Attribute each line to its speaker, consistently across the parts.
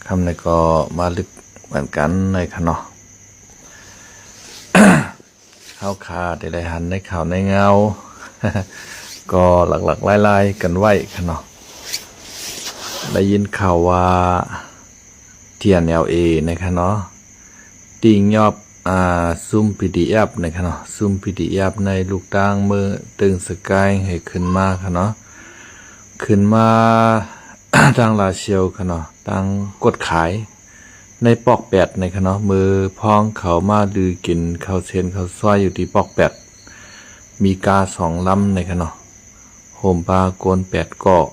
Speaker 1: คำในก็มาลึกเหมือนกันในขะเนาะ ข้าวขาได้ไรหันในข่าวในเงา ก็หลักๆไล่ๆกันไว้ขะเนาะได้ยินข่าวว่าเทียนLAนะคะเนาะติงยอบซุ่ม PDF นะคะเนาะซุ่ม PDF ในลูกตั้งมือตึงสกายให้ขึ้นมาค่ะเนาะขึ้นมา ตั้งลาเชียวค่ะเนาะตั้งกดขายในปอกแปดนะคะเนาะมือพองเขามาลือกินข้าวเชนข้าวซอยอยู่ที่ปอกแปดมีกา2 ลำนะคะเนาะโฮมปลาโกน8 เกาะ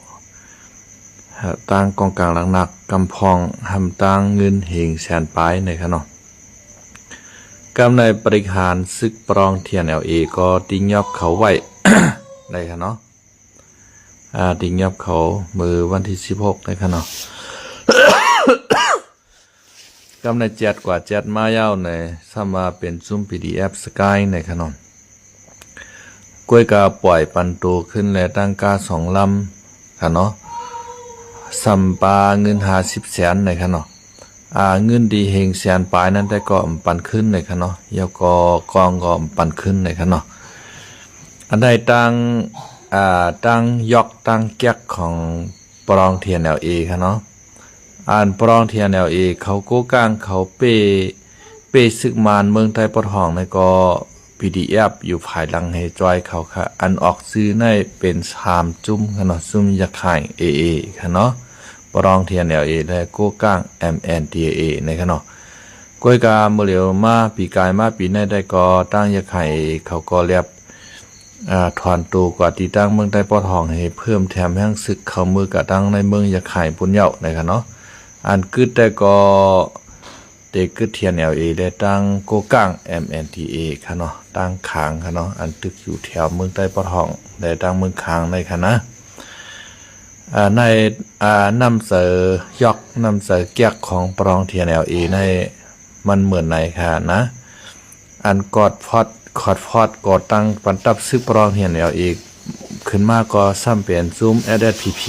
Speaker 1: ตั้งกองกลางหลังหนักกำพองหำตั้งเงินเหงแสนปลายนะคะเนาะกำในบริหารซึกปรองเทียนLAก็ติ้งยอบเขาไว้ นะคะเนาะติ้งยอบเขามือวันที่16นะคะเนาะ กำใน7 กว่า7มาเย้าในสมาเป็นซุ่ม PDF สกายนะคะเนาะกล้วยกาปล่อยปันโตขึ้นและตั้งกา2 ลำค่ะเนาะสัมปาเงิน50 แสนนะคะเนาะเงินดีเฮงแสนปลายนั้นได้ก็ปันขึ้นเลยค่ะเนาะยาวก็กองก็ปันขึ้นเลยค่ะเนาะอันใดตั้งยอกตั้งแก๊กของปรองเทียนLAค่ะเนาะปรองเทียนLAเขาโก้กลางเขาเปซึกมานเมืองไทยปะทองในก็ PDF อยู่ภายหลังให้จอยเขาค่ะอันออกซื้อในเป็น3 จุ่มค่ะเนาะซุ่มยาไข่ AA ค่ะเนาะปรองเทียนLAและโก้ก้าง MNDA นะคะเนาะก้อยกาเมื่อเร็วมาปีกายมาปีในได้ก็ตั้งยาไข่เขาก็เรียบถอนตัวกว่าที่ตั้งเมืองใต้ปอทองให้เพิ่มแถมแห่งศึกเข้ามือกับตั้งในเมืองยาไข่ปุ่นเหยานะคะเนาะอันกึดได้ก็เด็กกึดเทียนLAได้ตั้งโก้ก้าง MNDA ค่ะเนาะตั้งขางค่ะเนาะอันตึกอยู่แถวเมืองใต้ปอทองได้ตั้งเมืองขางได้ค่ะนะในนำเสยอกนำเสเกียกของปรองเทียนLAในมันเหมือนในค่ะนะอันกอดพอดกอดตั้งปันตับซึกปรองเทียนLAขึ้นมาก็ซ้ำเป็นซูม SSPP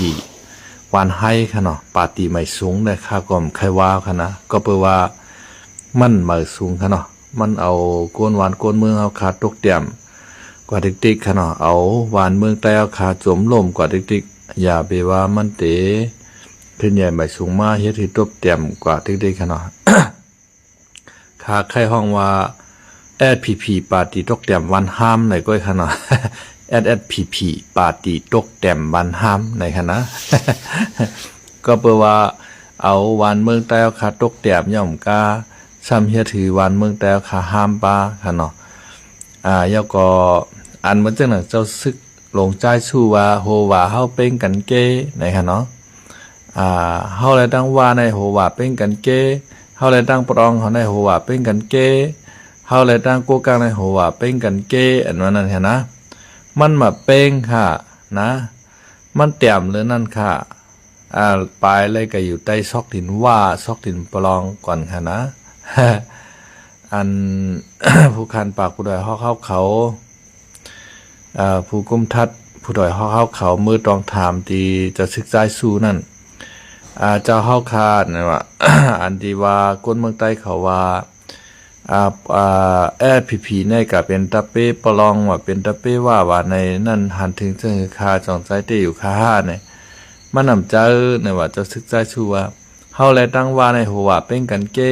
Speaker 1: วันให้ค่ะเนาะปาร์ตี้ใหม่สูงได้ค่ะก็ใครว่าค่ะนะก็แปลว่ามันใหม่สูงค่ะเนาะมันเอาก้นหวานก้นเมืองเอาขาตกเตี่ยมกว่าติ๊กๆค่ะเนาะเอาหวานเมืองใต้เอาขาจมลมกว่าติ๊กๆอย่าไปว่ามันเตะขึ้นใหญ่ใหม่สูงมาเฮ็ดให้ตบเตี่ยมกว่าติ๊กๆค่ะเนาะ ขาใครห้องว่า SPP ปาร์ตี้ตกเตี่ยมวันห้ามในก้อยค่ะเนาะ SSPP ปาร์ตี้ตกเตี่ยมวันห้ามในค่ะนะ ก็แปลว่าเอาวันเมืองใต้เอาขาตกเตี่ยมย่อมกาซ้ำเฮ็ดถือวันเมืองใต้เอาขาห้ามปาค่ะเนาะยาก็อันมันจังนั้นเจ้าซึกลงใจสู้ว่าโหว่าเฮาเป็นกันเก้ในค่ะเนาะเฮาเลยตั้งว่าในโหว่าเป็นกันเก้เฮาเลยตั้งปรองเฮาในโหว่าเป็นกันเก้เฮาเลยตั้งโกกลางในโหว่าเป็นกันเก้อันนั้นเห็นนะมันมาเป้งค่ะนะมันเตี่ยมหรือนั่นค่ะปลายเลยก็อยู่ใต้ซอกดินว่าซอกดินปรองก่อนค่ะนะ อัน ผู้คันปากผู้ดอยเขาผู้กุมทัดผู้ดอยเขามือตองถามที่จะศึกษาสู้นั่นเจ้าคาดนะว่า อันที่ว่าก้นเมืองใต้เขาว่าSPP เนี่ยก็เป็นตะเป้ปลองว่าเป็นตะเป้ว่าในนั่นหันถึงเชิงคาจองใจเตอยู่คาห้าเนี่ยมันนำเจ้าเนี่ยว่าจะศึกษาสู้ว่าเฮาเลยตั้งว่าในหัวเป็นกันเก้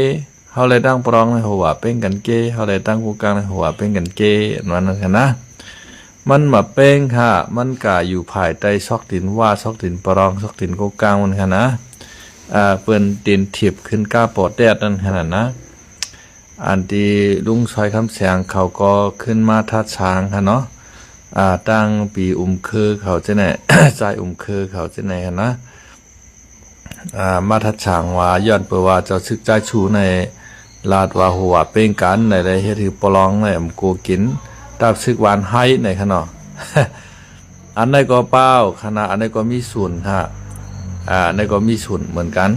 Speaker 1: เฮาเลยตั้งปรองในหัวเป็นกันเก้เฮาเลยตั้งกูกลางในหัวเป็นกันเก้นั่นนะมันมาเป้งค่ะมันก็อยู่ภายใต้ซอกดินว่าซอกดินปรองซอกดินกูกลางมันค่ะนะเปิ้นดินถีบขึ้นก้าปอดแดดนั่นขนาดนะอันที่ลุงซอยคำแสงเขาก็ขึ้นมาทัดช้างค่ะเนาะตั้งปีคือเขาจะไหน ใจคือเขาจะไหนค่ะนะมาทัดช้างว่าย้อนเปิดว่าเจ้าซึกใจชูในลาดว่าหัวเป้งกันในได้เฮ็ดคือปลองในโกกินตับซึกหวานให้ในค่ะเนาะ อันใดก็เป้าคณะอันใดก็มีศูนย์ค่ะอันใดก็มีศูนย์เหมือนกัน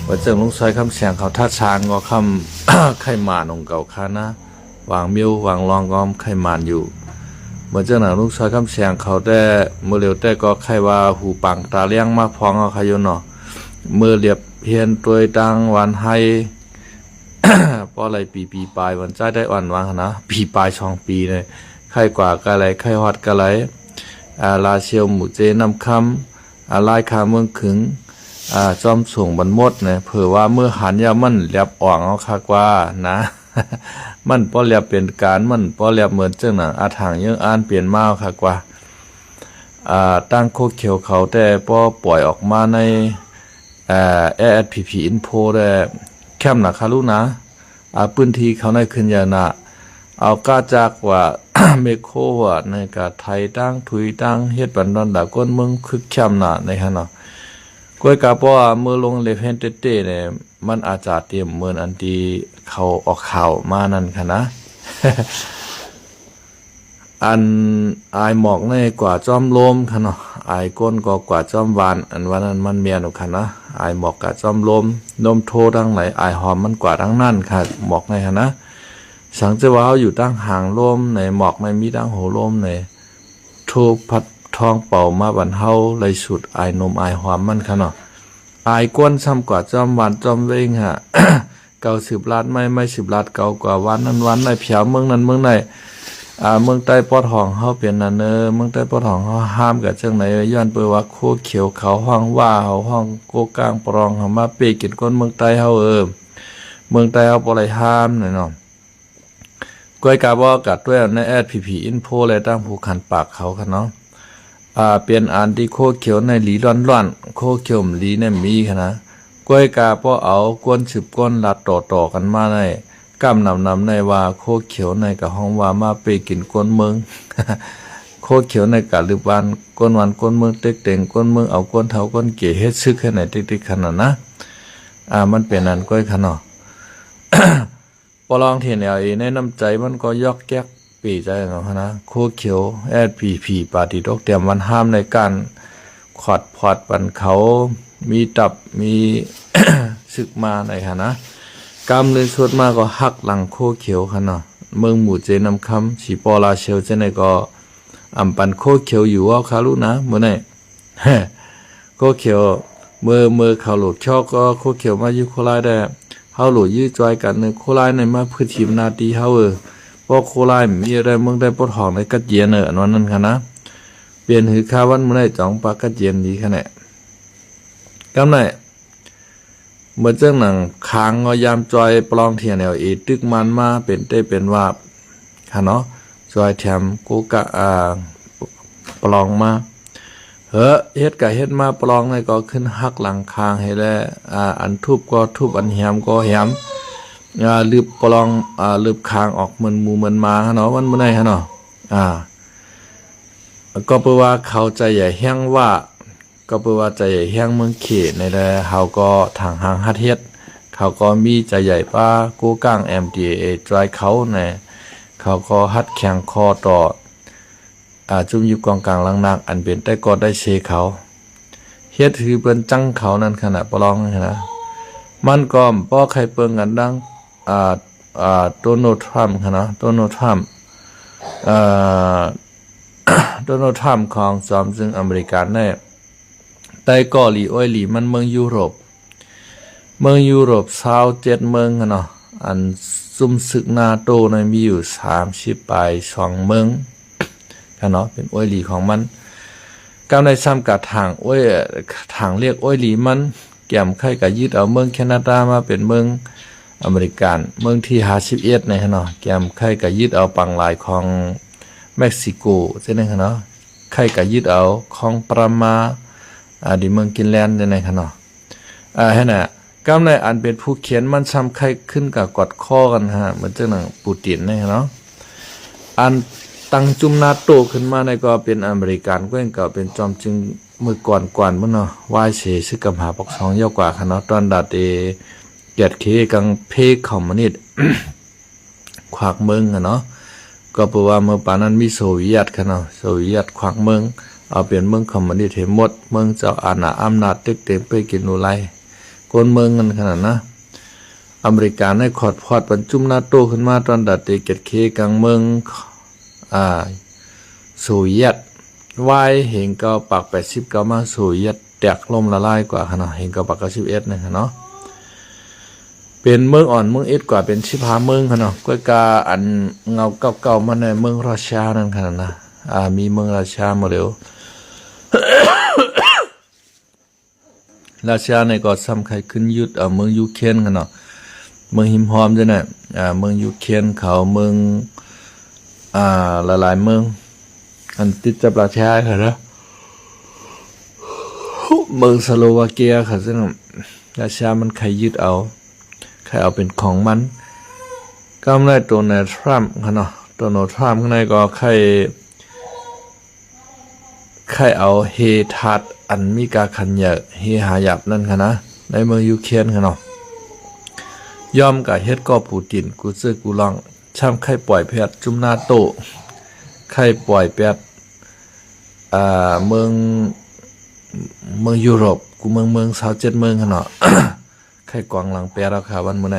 Speaker 1: ว่าเจ้าลุงซอยคำแสงเขาทัดช้างก็คำไข่หมานของเก่าค่ะนะวางมิ้ววางรองก็ไข่หมานอยู่เมื่อเจ้าหน้าลุงซอยคำแสงเขาได้เมื่อเร็วแต่ก็ไข่ว่าหูปังตาเลี้ยงมาพองเอาขยนเนาะเมื่อเรียบ เฮียนตัวตังวันให้ พออะไรปีปลายวันใจได้อ่อนวางนะปีปลาย2 ปีเลยไข้กว่ากะไรไข้ฮอดกะไรลาเชียวหมู่เจนำคำลายคาเมืองขึงจอมส่งบรรมดเนี่ยเผื่อว่าเมื่อหันยามันเรียบอ่องเอาคักว่านะ มันป้อเรียบเป็นการมันป้อเรียบเหมือนเจ้าหนังอาถางยังอ่านเปลี่ยนมาคักว่าตั้งโคเขียวเขาแต่ป้อปล่อยออกมาในASPP Info ได้แคมนะคารุนะพื้นที่เขาในขึ้นยานะเอาก้าจากว่า เมโคว่าในกาไทยตั้งถุยตั้งเฮ็ดบันดอนดาก้นเมืองคึกแคมนะในฮะเนาะก้อยกาป้อเมื่อลงเลฟเฮนเต้เนี่ยมันอาจจะเตรียมเหมือนอันที่เขาออกข่าวมานั่นค่ะนะ อันอายหมอกในกว่าจอมลมค่ะเนาะอายก้นก็กว่าจอมวานอันวันนั้นมันเมียนค่ะนะอายหมอกกับจอมลมนมโททั้งไหลอายหอมมันกว่าทั้งนั่นค่ะหมอกในค่ะนะสังเจว่าอยู่ตั้งห่างลมในหมอกไม่มีตั้งโหลมในโทพัดทองเป่ามาบันเฮาเลยสุดอายนมอายหอมมันค่ะเนาะอายก้นซ้ำกว่าจอมวานจอมเวงฮะ 90 ล้านไม่10 ล้านเก่ากว่าวันนั้นวันในเพียวเมืองนั้นเมืองในเมืองใต้ปอดห้องเฮาเปลี่ยนนั่นเมืองใต้ปอดห้องเฮาห้ามกับจังไหนย้อนเปิ้ว่าโคเขียวเขาห้องว่าเฮาห้องโกกลางปรองเฮามาเปกินคนเมืองใต้เฮาเมืองใต้เฮาบ่ได้ห้ามแน่นอนก้อยกาบ่กัดด้วยใน SPP Info และตั้งผู้ขันปากเขาค่ะเนาะเปลี่ยนอันที่โคเขียวในหลีร้อนๆโคเขียวหลีเนี่ยมีค่ะนะก้อยกาบ่เอากวนสืบก้นลัดต่อกันมาในกำนำในว่าโคเขียวในกับห้องว่ามาไปกินก้นเมือง โคเขียวในกะลืบานก้นวันก้นเมืองเต็กเต็งก้นเมืองเอาก้นเท้าก้นเก๋เฮ็ดซึกแค่ไหนติ๊กๆขนาดนะมันเป็นอันก้อยขนาด ปลองเทียนในน้ำใจมันก็ยอกแก๊กปีใจเนาะนะโคเขียวSPPปาฏิดกเตรียมวันห้ามในการขอดพอดปันเขามีตับมี ซึกมาในค่ะนะกำเลยสวดมาก็หักหลังโคเขียวค่ะเนาะเมืองหมู่เจนำคำสีปอลาเชลเจนก็ปันโคเขียวอยู่ว่าคารุนะเมื่อไหร่ โคเขียวเมื่อเขาหลุดชอกก็โคเขียวมาอยู่โคไลได้เขาหลุดยื้อจอยกันในโคไลในมาพื้นทีมนาตีเขาเพราะโคไลมีอะไรเมืองได้ปดห้องในกัดเย็นอันนั้นค่ะนะเปลี่ยนหือข้าวันเมื่อไหร่จ่องปากกัดเย็นดีค่ะเนี่ยกำไหนเมื่อเจ้าหนังค้างก็ยามจอยปลองเทียนตึกมันมาเป็นเต้เป็นว่าค่ะเนาะจอยแถมกูกะปลองมาเฮ็ดกะเฮ็ดมาปลองในก็ขึ้นหักหลังคางให้แล้วอันทุบก็ทุบอันแหมก็แหมลืบปลองลืบคางออกมันมูมันมาเนาะมันบ่ได้เนาะก็เพราะว่าเขาใจใหญ่แห้งว่าก็เพื่อว่าใจใหญ่แห้งเมืองเขตในแลเขาก็ทางหางฮัดเฮ็ดเขาก็มีใจใหญ่ป้ากู้ก้าง MDA ดรายเขาเนี่ยเขาก็ฮัดแข่งคอต่อจุ่มอยู่กองกลางลังนักอันเป็นได้ก็ได้เชเขาเฮ็ดคือเปิ้นจังเขานั่นขณะปลองนะมันก็ป้อใครเปิ้งกันดังโดนัลด์ทรัมป์ค่ะนะโดนัลด์ทรัมป์โดนัลด์ทรัมป์ของจอมซึ่งอเมริกันเนี่ยใต้ก่อหลีอ้อยหลีมันเมืองยุโรป27เมืองเนาะอันซุ่มศึกนาโตในมีอยู่30 ปลาย2เมืองค่ะเนาะเป็นอ้อยหลีของมันกำในซ้ำกับทางอ้อยทางเรียกอ้อยหลีมันแก้มไข่กับยึดเอาเมืองแคนาดามาเป็นเมืองอเมริกันเมืองที่51ในเนาะแก้มไข่กับยึดเอาปังลายของเม็กซิโกใช่ไหมคะเนาะไข่กับยึดเอาของปรามาดิเมืองกินแลนด์ในขณะให้น่ะกำในอันเป็นผู้เขียนมันซ้ำไข่ขึ้นกับกอดข้อกันฮะเหมือนเจ้าหนังปูตินเนาะอันตั้งจุ่มนาโตขึ้นมาในก็เป็นอเมริกันก็ยังก็เป็นจอมจึงมือก่อนมั้งเนาะวายเสซึกำหาปกสองเยอะกว่าค่ะเนาะตอนดาเตเกียรติเคกังเพคอมมิวนิสต์ ขวากเมืองค่ะเนาะก็เพราะว่าเมื่อปานนั้นมีโซเวียตค่ะเนาะโซเวียตขวากเมืองเอาเป็นเมืองคอมมิวนิสต์หมดเมืองเจ้าอาณาอำนาจตึกเต็มไปกินนูไลคนเมืองกันขนาดนะอเมริกันได้ขอดพอดบรรจุนาโตขึ้นมาตอนดัดเตเกตเคกลางเมืองโซเวียตวายเห็นเก่าปาก89มาโซเวียต แตกล่มละลายกว่าขนาดเห็นกับปากกา11นะเนาะเป็นเมืองอ่อนเมืองเอ็ดกว่าเป็น15เมืองขนาดก้อยกาอันเงาเก่าๆมาในเมืองราชานั่นขนาดนะมีเมืองราชามาเร็ว ราชาในก็ซ้ำใครขึ้นยุดเมืองยูเครนกันเนาะเมืองหิมพอมด้วยนะเมืองยูเครนเขาเมืองหลายๆเมืองอันติดกับราชาค่ะนะเมืองสโลวาเกียค่ะซึ่งราชามันใครยึดเอาใครเอาเป็นของมันก็ไม่ได้ตัวในทรัมป์ค่ะเนาะตัวโนทรัมป์ข้างในก็ใครเอาเฮทัดอันมีกาขันเยอะเฮหายับนั่นค่ะนะในเมืองยูเครนค่ะเนาะยอมกับเฮ็ดก็ปูตินกูซื้อกูลองช่ำไข่ปล่อยแพทจุมนาโตไข่ปล่อยแพทเมืองยุโรปกูเมือง27เมืองค่ะเนาะ ไข่กวางหลังแปรราคาวันมื้อไหน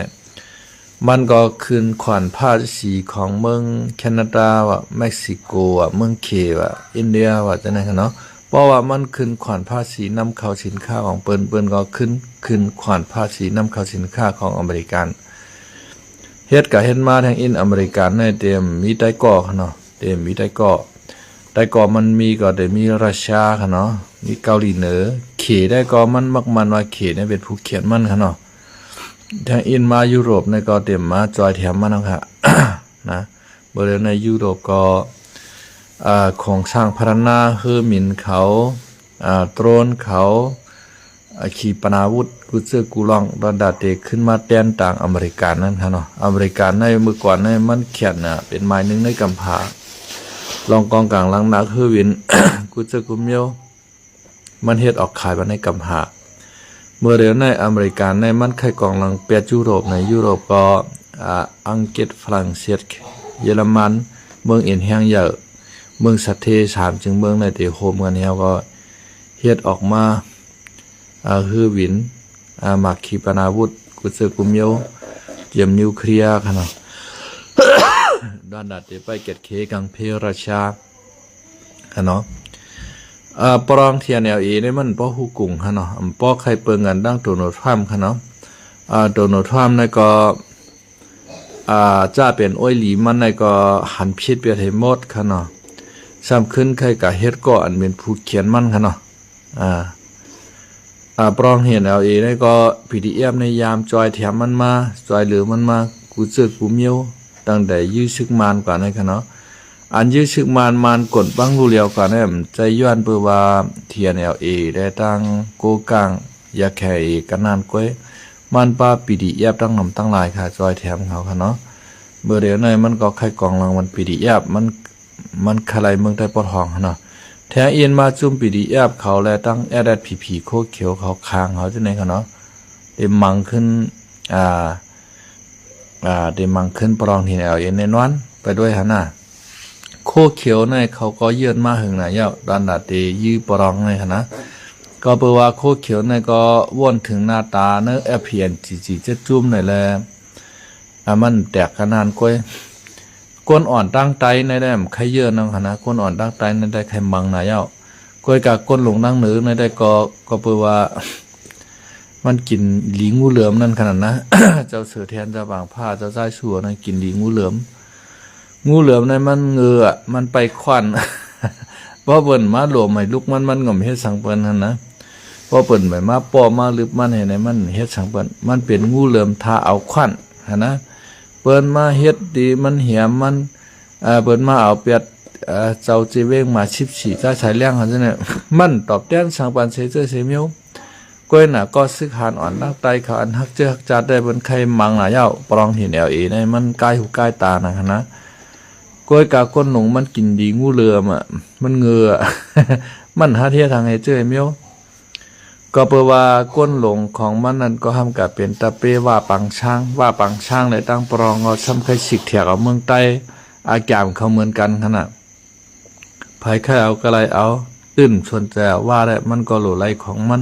Speaker 1: มันก็คืนขวัญภาษีของเมืองแคนาดาว่าเม็กซิโกว่าเมืองเคว่าอินเดียว่าจังได๋ค่ะเนาะเพราะว่ามันคืนขวัญภาษีนำเข้าสินค้าของเปิ้นก็คืนขวัญภาษีนำเข้าสินค้าของอเมริกันเฮ็ดก็เฮ็ดมาทางอินอเมริกันในเต็มมีไต้ก่อค่ะเนาะเต็มมีไต้ก่อมันมีก็ได้มีรัสเซียค่ะเนาะมีเกาหลีเหนือเขได้ก็มันมักมันว่าเขเนี่ยเป็นผู้เขียนมันค่ะเนาะทางอินมายุโรปในก็เต็มมาจอยแถมมานะค่ะ นะบริเวณในยุโรปก็ของสร้างพัฒนาเฮอหมินเขาโตรนเขาขีปนาวุธกูเจอกูลองดอนดาเตขึ้นมาแตนต่างอเมริกันนั่นค่ะเนาะอเมริกันในเมื่อก่อนในมันเขียนน่ะเป็นไม้นึงในกำพาลองกองกลางลังนักเฮอวิน กูเจอกูเมียวมันเฮ็ดออกขายมาในกำพาเมื่อเดี๋ยวในอเมริกันในมันไข่กองลังเปียยุโรปในยุโรปก็อังกฤษฝรั่งเศสเยอรมันเมืองเอ็นแห้งเยอะเมืองสัตเท3จึงเมืองในเตโฮมกันแล้วก็เฮ็ดออกมาฮือวินมักขีปนาวุธกุเซกุมเยวเจียมนิวเคลียร์ค่ะเนาะ ด้านดัดเตไปเกตเคกังเพราชาค่ะเนาะปรองเทียนLAนี่มันป้อฮู้กุ่งค่ะเนาะป้อใครเปิงกันดั้งโดนัลด์ทรัมป์ค่ะเนาะโดนัลด์ทรัมป์นี่ก็จะเป็นอ้อยหลีมันในก็หันพิษเปียให้หมดค่ะเนาะซ้ำขึ้นใครกะเฮ็ดก็อันเป็นผู้เขียนมันค่ะเนาะปรองเห็นLAนี่ก็ PDF ในยามจอยแถมมันมาจอยเหลือมันมากูเจอกูเมียวตั้งแต่ยื้อซึกมานกว่านั่นค่ะเนาะอันยื้อซึกมานกดบังรู้เลียวกว่านั่นใจย้อนเปื้อว่าเทียนLAได้ตั้งโกกังยาแค่กันนานก้อยมันป้า PDF ตั้งนำตั้งหลายค่ะจอยแถมเขาค่ะเนาะเบอร์เดียวในมันก็ไข่กองรางวัล PDF มันคลายเมืองใต้ปอทองเนาะแท้เอียนมาจุ่ม PDF เขาและตั้ง ADP โคเขียวเขาค้างเขาจังได๋ค่ะเนาะได้มังขึ้นได้มังขึ้นปรองที่แล้วแน่นอนไปด้วยหั่นน่ะโคเขียวในเขาก็เยื่อนมาหึงน่ะยาวด้านดาเตยื้อปรองในหั่นนะก็เปว่าโคเขียวในก็ว่นถึงหน้าตาเนอะFPNGG จะจุ่มหน่อยแลมันแตกขนาดก้อยก้นอ่อนตั้งไตในได้ใครเยอะนำหั่นนะก้นอ่อนตั้งไตในได้ใครมังน่ะยาวก้อยกะก้นหลงนั่งเหนือในได้ก็เปว่ามันกินหลีงูเหลือมนั่นขนาดนะ เจ้าเสือแทนเจ้าบางผ้าเจ้าชายชั่วนั่นกินหลีงูเหลือมนั่นมันเงือมันไปควัน เพราะเปิ้นมาหลวมให้ลูกมันง่อมเฮ็ดสังเปิ้นหั่นนะเพราะเปิ้นไปมาป้อมาลึบมันให้ในมันเฮ็ดสังเปิ้นมันเป็นงูเหลือมทาเอาควันหั่นนะเปิ้นมาเฮ็ดดีมันเหี่ยมมันเปิ้นมาเอาเปียดเจ้าจีเวงมา14จ้าชายเลี้ยงหั่นเนี่ย มันตอบแทนสังปันเสเจอเสเมียวก้อยน่ะก็ซึกหานอ่อนนักไตเขาอันฮักเจอฮักจัดได้บนไข่มังน่ะยาวปรองเห็นLAในมันใกล้หูใกล้ตานะนะก้อยกาก้นหลงมันกินดีงูเหลือมมันเงือ มันหาเทียทางให้เจอเมียวก็เปว่าก้นหลงของมันนั้นก็ทำกับเป็นตะเปว่าปังช้างในตั้งปรองเอาซ้ำไข่สิกเถียกเอาเมืองใต้อากามเขาเหมือนกันขนาดไผใครเอาก็ไรเอาตื่นชวนแต่ว่าได้มันก็หลุไหลของมัน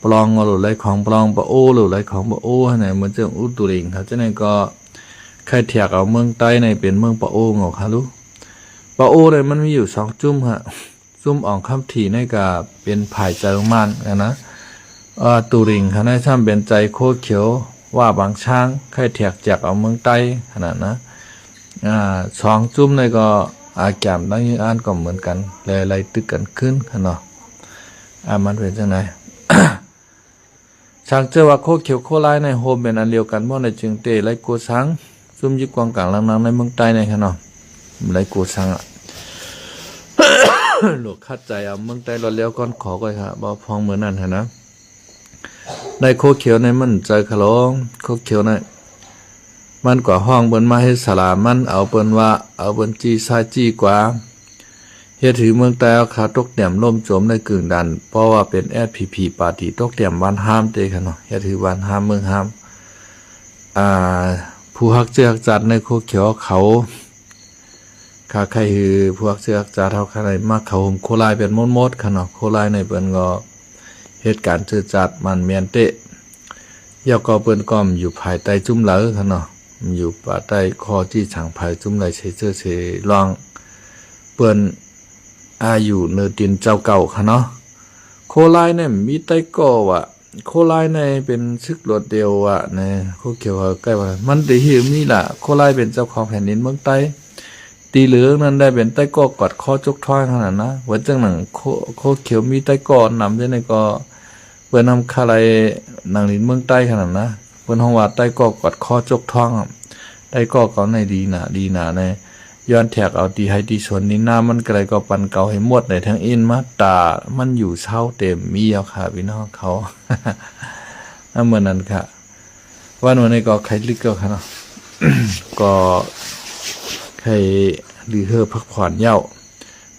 Speaker 1: ปลองหลุไหลของปลองปะโอหลุไหลของปะโอไหนเหมือนเจ้าอุตุริงครับเจ้านี่ก็ใครเถียกเอาเมืองใต้ในเป็นเมืองปะโอเงาค่ะลูกปะโอเลยมันมีอยู่2จุ่มฮะจุ ซุ่มอ่องคำถี่นี่ก็เป็นภายใจมันนะตูริงขณะช่ำเป็นใจโคเขียวว่าบางช้างไข่แถกจากเอาเมืองใต้ขนาดนะสองจุ่มนี่ก็อาแกมตั้งยืนอ่านก็เหมือนกันเลยไล่ตึกกันขึ้นขนาดมันเป็นจังไง ช่างเจอว่าโคเขียวโคลายในโฮมเป็นอันเดียวกันเพราะในจึงเตะไล่กูสังซุ่มยึดกองกลางลังนังในเมืองใต้ในขนาดไล่กูสังหลวกคัดใจเอาเมืองใต้รถเลี้ยวก้อนขอก่อยค่ะบ่พองเหมือนนั่นนะในโคเขียวในมันใจขะลงโคเขียวในมันกว่าห้องเปิ้นมาให้สลามันเอาเปิ้นว่าเอาเปิ้นจี้ซ้ายจี้กว่าเฮ็ดถือเมืองใต้เอาขาตกเดี่ยมล่มโจมในกึ่งดันเพราะว่าเป็น SPP ปาร์ตี้ตกเดี่ยมวันห้ามเตค่ะเนาะเฮ็ดถือวันห้ามเมืองห้ามผู้ฮักเจือกจัดในโคเขียวเขาข้าใครคือพวกเสือกจาเท่าใครมากเขาห่มโคลายเป็นมดๆค่ะเนาะโคลายในเปิ้นก็เหตุการณ์เจอจัดมันเมียนเตะยอกก็เปิ้นก็อยู่ภายใต้จุ่มเหลอค่ะเนาะอยู่ป่าใต้คอที่ฉางภายจุ่มไหลเชเจอเชลองเปิ้นอยู่เนื้อดินเจ้าเก่าค่ะเนาะโคลายเนี่ยมีใต้ก่อว่ะโคลายในเป็นซึกรถเดียวว่ะในโคเขียวใกล้ว่ามันได้หิวนี่ล่ะโคลายเป็นเจ้าของแผ่นดินเมืองใต้ตีเหลืองนั้นได้เป็นใต้ก่อกอดคอจกท้อยขนาดนะว่าจังหนังโคเขียวมีใต้ก่อนำด้วยในก็เปิ้นนำคาไรหนังลิ้นเมืองใต้ขนาดนะเปิ้นห้องว่าใต้ก่อกอดคอจกท้องใต้ก่อเขาในดีหนาในย้อนแถกเอาตีให้ตีส่วนนี้หน้ามันไกลก็ปันเก่าให้หมดในทั้งอินมาตามันอยู่เช่าเต็มมีเอาค่ะพี่น้องเขา เหมือนนั้นค่ะว่าหนูในก็ใครลึกก็ค่ะเนาะ ก็ใครลือเฮอพักผ่อนเย้า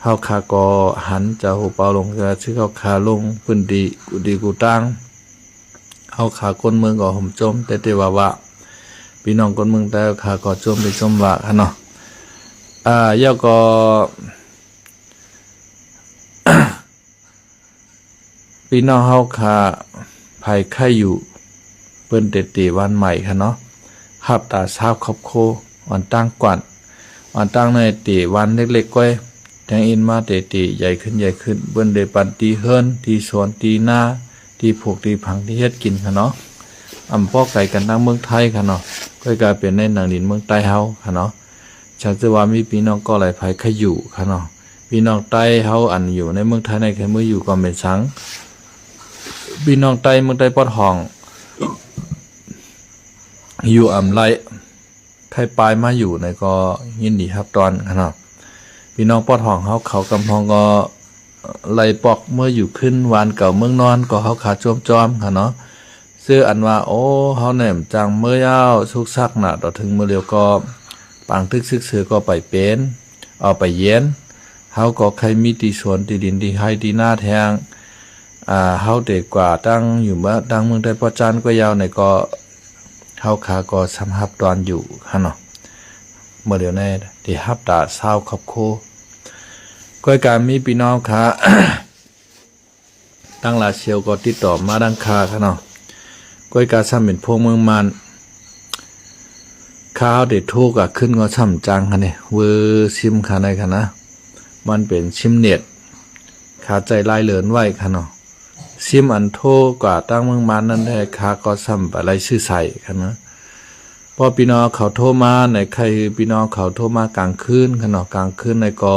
Speaker 1: เฮาคาก็หันจะหูเปาลงจะชื่อเฮาคาลงพื้นดีกูตั้งเฮาคาคนเมืองก็ห่มจมแต่ว่าพี่น้องคนเมืองแต่คาก็จมไปจมว่าค่ะเนาะเย้าก็ พี่น้องเฮาคาภัยไข้อยู่เปิ้นเตวันใหม่ค่ะเนาะหับตาซาบครอบโควันตั้งกวนวันตั้งในตีวันเล็กๆก้อยแทงอินมาตีใหญ่ขึ้นเบิ้นได้ปันตีเฮิรนตีสวนตีหน้าตีผูกตีผังที่เฮ็ดกินค่ะเนาะปอไก่กันทั้งเมืองไทยค่ะเนาะก็กลายเป็นในหนังดินเมืองใต้เฮาค่ะเนาะฉันจะว่ามีพี่น้องก็หลายภัยขอยู่ค่ะเนาะพี่น้องใต้เฮาอันอยู่ในเมืองไทยในแค่มืออยู่ก็เป็นสังพี่น้องใต้เมืองใต้ปอดห้องอยู่ไรใครปลายมาอยู่ในก็ยินดีครับตอนครับพี่น้องปอดห้องเขากำพองก็ไล่ปอกเมื่ออยู่ขึ้นวานเก่าเมืองนอนก็เขาขาจอมค่ะเนาะเสื้ออันว่าโอ้เขาแหนมจังเมื่อยาวสุกซักหนาต่อถึงเมื่อเร็วก็ปางทึกซึกเสือก็ไปเป็นเอาไปเย็นเขาก็ใครมีตีสวนตีดินตีให้ตีหน้าแทงเฮาเด็กกว่าตั้งอยู่มาตั้งเมืองไทยปอจันก็ยาวในก็เฮาขาก็สำหับตอนอยู่ค่ะเนาะเมื่อเดี๋ยวนี้ที่ฮับตาเศร้าครอบครัวก้อยการมีพี่น้องค่ะ ตั้งลาเชียวก็ติดต่อมาดังคาค่ะเนาะก้อยการซ้ำเป็นพวกเมืองมันข้าวเด็ดทุกข์ขึ้นก็ช่ำจังค่ะเนี่ยเวอร์ชิมค่ะในค่ะนะมันเป็นชิมเน็ตขาใจลายเหลือนไหวค่ะเนาะซิมอันโทกว่าตั้งเมืองมันนั่นแหละคาก็ซ้ำอะไรชื่อใส่ค่ะนะพอพี่น้องเขาโทรมาในใครพี่น้องเขาโทรมากลางคืนค่ะเนาะกลางคืนในก็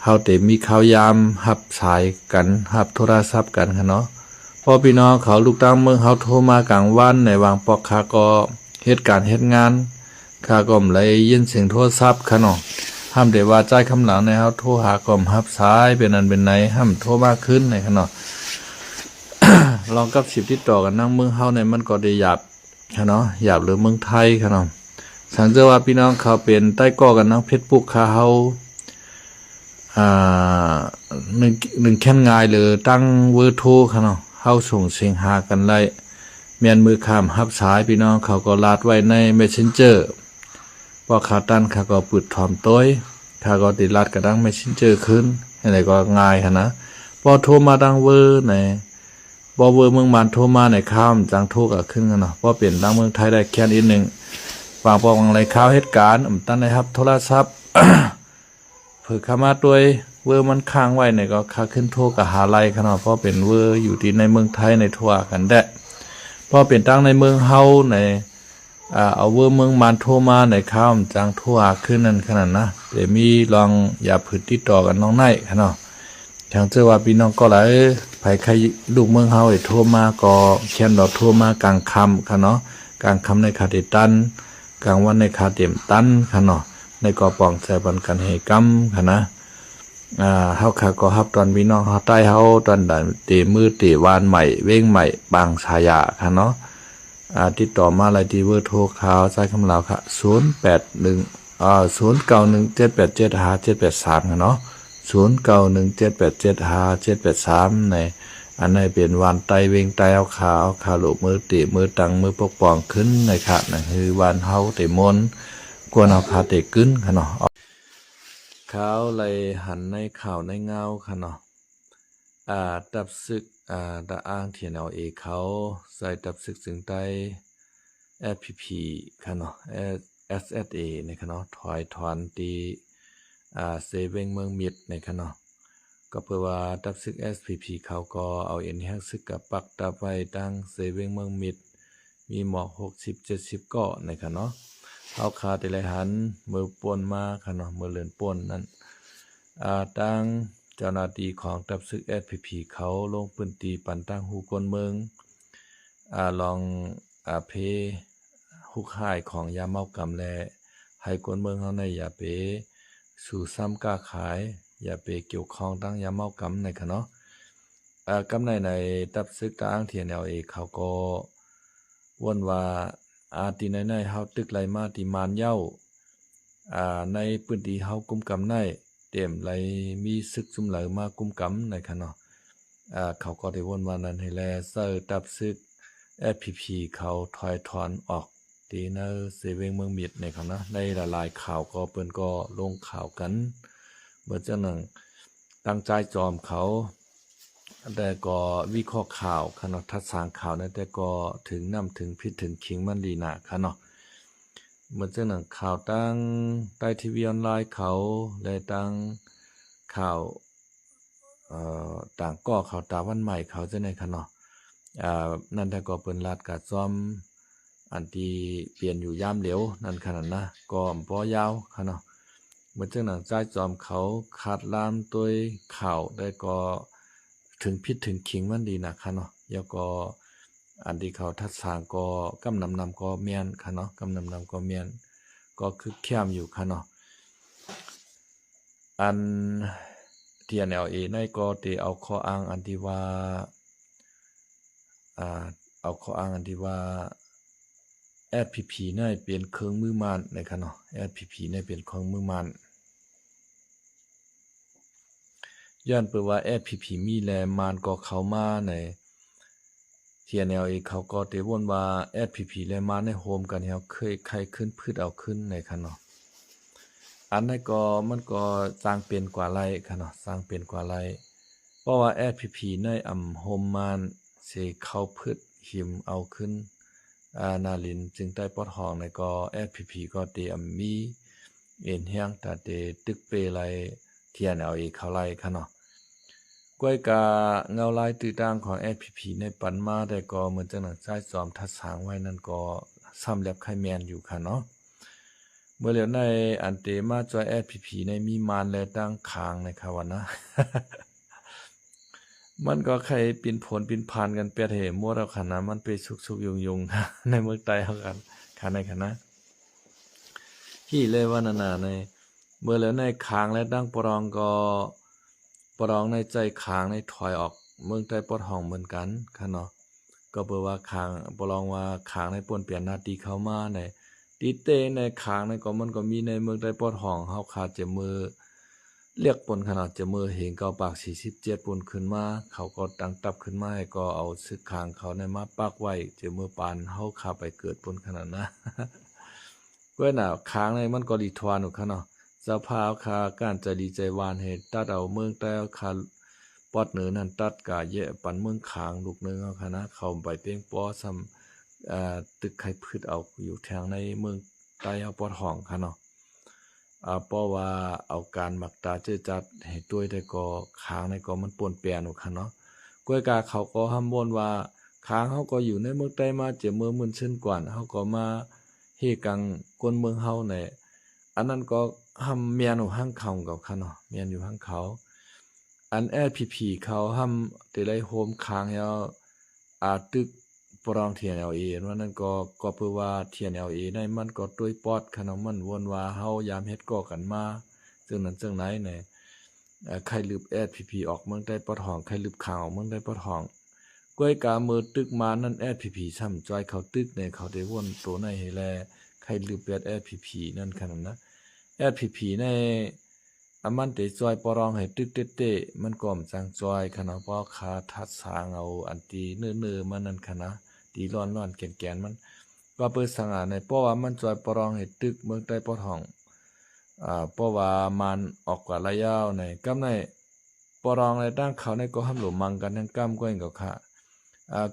Speaker 1: เฮาเตมีข่าวยามหับสายกันหับโทรศัพท์กันค่ะเนาะพอพี่น้องเขาลูกตั้งเมืองเฮาโทรมากลางวันในวางปอกคาก็เหตุการณ์เหตุงานคาก็เลยยินเสียงโทรศัพท์ค่ะเนาะห้ามเดว่าใจคำหลังในเฮาโทรหากล่อมหับสายเป็นอันเป็นไหนห้ามโทรมากขึ้นในค่ะเนาะ ลองกับ10ติดต่อกันนั่งเมืองเฮาในมันก็ได้หยาบค่ะเนาะหยาบหรือเมืองไทยค่ะเนาะสังเกตว่าพี่น้องเขาเป็นใต้ก่อกันนั่งเพชรปุกคาเฮาหนึ่งแค่นง่ายเลยตั้งเวอร์โทรค่ะเนาะเฮาส่งเสียงหากันไล่แม่นมือข้ามหับสายพี่น้องเขาก็ลาดไว้ใน Messenger พอขาตันเขาก็ปืดถอมต้อยเขาก็ติดลัดกระดังไม่ชิ้นเจอขึ้นอะไรก็ง่ายค่ะนะพอโทรมาดังเวอร์ในบอเวอร์เมืองมันโทรมาในข้ามจังโทรก็ขึ้นกันเนาะพอเปลี่ยนดังเมืองไทยได้แค่นิดหนึ่งฝากบอกอะไรข่าวเหตุการณ์ตั้งในครับโทรศัพท์ เผื่อขามาด้วยเวอร์มันค้างไว้เนี่ยก็ค่าขึ้นโทษกับหาไล่ขนาดเพราะเป็นเวอร์อยู่ที่ในเมืองไทยในทั่วกันแดะเพราะเป็นตั้งในเมืองเฮาในเอาเวอร์เมืองมันโทรมาในข้าวจังทั่วขึ้นนั่นขนาดนะแต่มีลองอย่าผืดติดต่อกันน้องในขนาดทางเจ้าว่าพี่น้องก็เลยไผใครลูกเมืองเฮาไอ้โทรมาก็เขียนดอกโทรมากลางคำค่ะเนาะกลางคำในคาเดตันกลางวันในคาเต็มตันค่ะเนาะในกอปองใส่บันกันให้กำค่ะนะเฮาค่ะก็ฮับตอนพี่น้องเฮาใต้เฮาตอนดันเตมือเตวานใหม่เว้งใหม่บางชายาค่ะเนาะติดต่อมาอะไรที่เบอร์โทรข่าวใช้คำลาวค่ะ0817875783ค่ะเนาะ0917875783ในอันนี้เป็นวันไตเวงไตเอาขาลูกมือเตะมือตังมือปกป้องขึ้นนะครับนั่นคือวันเฮาเตะมนกวนเอาขาเตะขึ้นค่ะเนาะข่าวเลยหันในข่าวในเงาค่ะเนาะตับซึกตะอ้างเทียนเอาเอเขาใส่ตับซึกถึงใต้ FPP ค่ะเนาะ SSA ในค่ะเนาะถอยถอนตีเซเวงเมืองมิดในค่ะเนาะก็เพื่อว่าตับซึก SPP เขาก็เอาเอ็นแฮกซึกกับปักตับไว้ตั้งเซเวงเมืองมิดมีหมอก60-70ก็ในค่ะเนาะเอาขาแต่ละหันมือป่วนมาค่ะเนาะมือเลื่อนป่วนนั้นตั้งเจ้าหน้าที่ของตับซึก SPP เขาลงพื้นที่ปั่นตั้งหูกลเมืองลองเพหุกหายของยาเมากำแลให้คนเมืองเฮาในอย่าไปสู่ซ้ำกล้าขายอย่าไปเกี่ยวข้องตั้งยาเมากำในค่ะเนาะกำในตับซึกตาอ้างเทียนเอาเองเขาก็ว่นว่าที่ในเฮาตึกไหลมาที่มานเย้าในพื้นที่เฮากุมกำในเต็มไหลมีซึกซุ่มไหลมากุมกำในค่ะเนาะเขาก็ได้ว่นว่านั้นให้แลเซอร์ตับซึกFPP เขาถอยถอนออกตีเนอร์เซเวงเมืองมิดในครับนะในหลายข่าวก็เปิ้นก็ลงข่าวกันเมื่อเจ้าหนึ่งตั้งใจจอมเขาแต่ก็วิเคราะห์ข่าวขนาดทัดสางข่าวนะแต่ก็ถึงน้ำถึงพิษถึงคิงมันดีหนาค่ะเนาะเมื่อเจ้าหนึ่งข่าวตั้งใต้ทีวีออนไลน์เขาและตั้งข่าวต่างก็ข่าวตาวันใหม่เขาจะในค่ะเนาะนั่นแต่ก็เปิ้นลาดกะซ่อมอันที่เปลี่ยนอยู่ยามเหลียวนั่นขนาดนะก็บ่ยาวค่ะเนาะเมื่อจังหนังใจจอมเขาขาดลามตัวข่าวได้ก็ถึงพิษถึงขิงมันดีนะค่ะเนาะแล้วก็อันที่เขาทัดสางก็กำนำก็เมียนค่ะเนาะกำนำก็เมียนก็คือแคมอยู่ค่ะเนาะอัน TNLA ในก็ได้เอาข้ออ้างอันที่ว่าเอาข้ออ้างอันที่ว่า FPP เนี่ยเป็นเครื่องมือมานนะครับเนาะ FPP เนี่ยเป็นเครื่องมือมานย้อนเปิดว่า FPP มีแลมานก็เข้ามาใน TNLA เขาก็ได้วนว่า FPP และมานในโฮมกันเฮาเคยใครขึ้นพืชเอาขึ้นในค่ะเนาะอันนั้นก็มันก็สร้างเป็นกว่าไรค่ะเนาะสร้างเป็นกว่าไรเพราะว่า FPP ในโฮมมานสิเข้าพืชหิมเอาขึ้นนาลินจึงได้ปอดห้องในก็ FPP ก็เตมีเอ็นเฮียงแต่เตตึกเปไรเทียนเอาอีกเขาไล่ค่ะเนาะก้วยกาเงาลายตื้อต่างของ FPP ในปันมาได้ก็เหมือนจังหนังใจจอมทัดสางไว้นั่นก็ซ้ำแลบไข่แมนอยู่ค่ะเนาะเมื่อเหลียวในอันเตมาจอย FPP ในมีมานและตั้งคางในค่ะวันนะ มันก็ใครปินผลปินพานกันเปียเหมั่วเราขนาดมันไปสุกๆยุงๆ ในเมืองใต้เฮากันค่ะในคณะที่เลยว่านาในเมื่อแล้วในคางและดั้งปรองก็ปรองในใจคางในถอยออกเมืองใต้ปอดห้องเหมือนกันค่ะเนาะก็เปิดว่าคางปรองว่าคางในป่นเปลี่ยนหน้าที่เข้ามาในตีเตในคางในก็มันก็มีในเมืองใต้ปอดห้องเฮาขาดจะมือเรียกปนขนาดจะมือเหงเกาปาก47ปนขึ้นมาเขาก็ตั้งตับขึ้นมาให้ก็เอาซึกคางเขาในมาปักไว้จะมือปานเฮาขาไปเกิดปนขนาดนะก็น่ะค้างในมันก็รีทวานค่ะเนาะสภาพคาการจะดีใจวานเหตุตัดเอาเมืองแต่คาปอดเหนือนั่นตัดกาเยะปันเมืองขางลูกนึงเอาค่ะนะเข้าไปเป้งป้อซ้ำตึกไข่พืชเอาอยู่ทางในเมืองใต้เอาปอดห้องค่ะเนาะ เพราะว่าเอาการหมักตาเจอจัดให้ตัวยได้ก็ค้างในก็มันป่วนเปลี่ยนหนูค่ะเนาะกล้วยกาเขาก็ห้ามบ่นว่าค้างเขาก็อยู่ในเมืองใต้มาเจ็บมือมึนเช่นกว่าเขาก็มาเฮกังกวนเมืองเฮาเนี่ยอันนั้นก็ห้ามเมียนอยู่ห้างเขากับค่ะเนาะเมียนอยู่ห้างเขาอันแอดพีเขาห้ามแต่ได้โฮมค้างแล้วตึกปรองเทียน LA ว่านั่นก็เพื่อว่าเทียน LA ในมันก็ต้วยปอดขนมมันวนว่าเฮายามเฮ็ดก่อกันมาซึ่งนั้นซึ่งไหนเนี่ยใครลืบแอดพีออกเมืองได้ปอดห้องใครลืบข่าวออกเมืองได้ปอดห้องก้วยกามือตึกมานั่นแอดพีซ้ำจอยเขาตึกเนี่ยเขาได้วนตัวในให้แลใครลืบแอดพีนั่นขนาดนะแอดพีในมันเตจอยปรองให้ตึกเต้มันก่อมจังจอยขนาดป้อคาทัดสางเอาอันตีเนื้อมันนั่นขนาดตีร้อนแก่นมันว่าเปิดสังหารในป้อว่ามันจอยปรองให้ตึกเมืองใต้ปอดห้องเพราะว่ามันออกกว่าระยะในกำในปรองในด้านเขาในก็ห้ามหลมังกันทั้งกำก้อยกับค่ะ